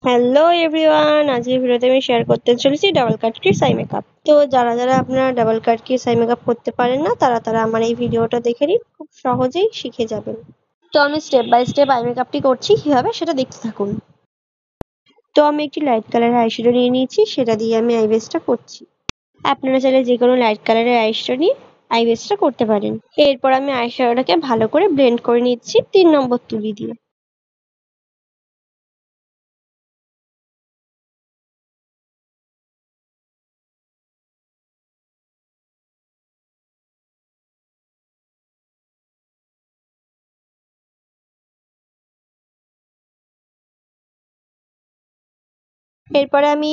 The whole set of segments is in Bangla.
হ্যালো এভরিওয়ান, আজকের ভিডিওতে আমি শেয়ার করতে চলেছি ডাবল কাট ক্রিস আই মেকআপ। তো যারা আপনারা ডাবল কাট ক্রিস আই মেকআপ করতে পারেন না, তারা আমার এই ভিডিওটা দেখে নিন, খুব সহজেই শিখে যাবেন। তো আমি স্টেপ বাই স্টেপ আই মেকআপটি করছি কিভাবে সেটা দেখতে থাকুন। তো আমি একটি লাইট কালারের আইশ্যাডো নিয়ে নিয়েছি, সেটা দিয়ে আমি আই বেসটা করছি। আপনারা চাইলে যে কোনো লাইট কালারের আইশ্যাডো নিয়ে আই বেসটা করতে পারেন। এরপর আমি আইশ্যাডোটাকে ভালো করে ব্লেন্ড করে নিচ্ছি 3 নম্বর তুলি দিয়ে। এরপরে আমি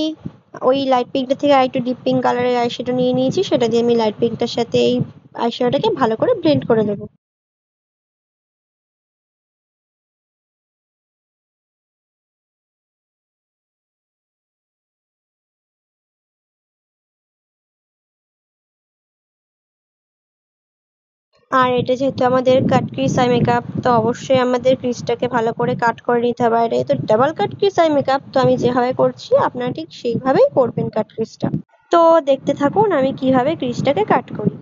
ওই লাইট পিঙ্কটা থেকে আরেকটু ডিপ পিঙ্ক কালারের আইশ্যাডো নিয়ে নিয়েছি, সেটা দিয়ে আমি লাইট পিঙ্কটার সাথে এই আইশ্যাডোটাকে ভালো করে ব্লেন্ড করে দেবো। আর এটা যেহেতু আমাদের কাট ক্রিস আই মেকআপ, তো অবশ্যই আমাদের ক্রিসটাকে ভালো করে কাট করে নিতে হবে। আর এটা তো ডাবল কাট ক্রিস আই মেকআপ, তো আমি যেভাবে করছি আপনারা ঠিক সেইভাবেই করবেন কাট ক্রিসটা। তো দেখতে থাকুন আমি কিভাবে ক্রিসটাকে কাট করি।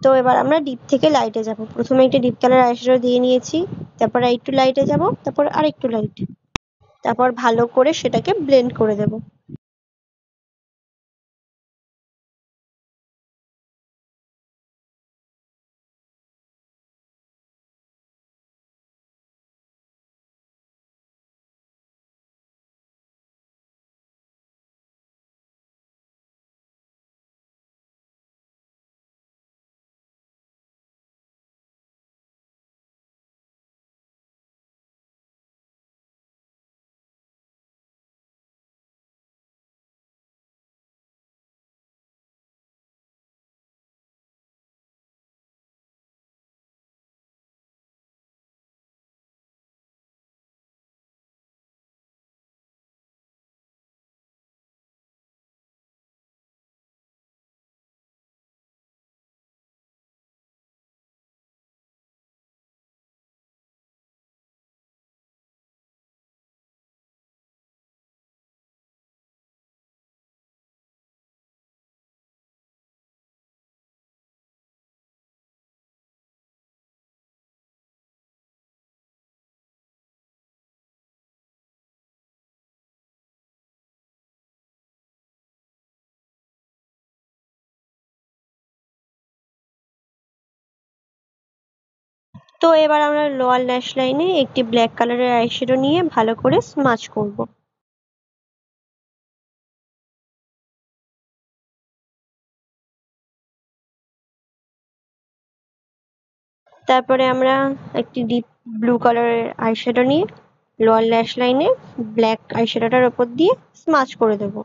তো এবার আমরা ডিপ থেকে লাইটে যাব। প্রথমে একটা ডিপ কালার আইশ্যাডো দিয়ে নিয়েছি, তারপর একটু লাইটে যাব, তারপর আরেকটু লাইট, তারপর ভালো করে সেটাকে ব্লেন্ড করে দেব। তো এবার আমরা লোয়ার ল্যাশ লাইনে একটি ব্ল্যাক কালারের আইশ্যাডো নিয়ে ভালো করে স্মাচ করব। তারপরে আমরা একটি ডিপ ব্লু কালারের আইশ্যাডো নিয়ে লোয়ার ল্যাশ লাইনে ব্ল্যাক আইশ্যাডোটার উপর দিয়ে স্মাচ করে দেব।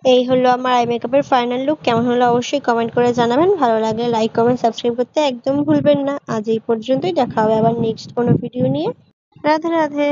এই হলো আমার আই মেকআপের ফাইনাল লুক। কেমন হলো অবশ্যই কমেন্ট করে জানাবেন। ভালো লাগলে লাইক কমেন্ট সাবস্ক্রাইব করতে একদম ভুলবেন না। আজ এই পর্যন্তই, দেখা হবে আবার নেক্সট কোনো ভিডিও নিয়ে। রাধে রাধে।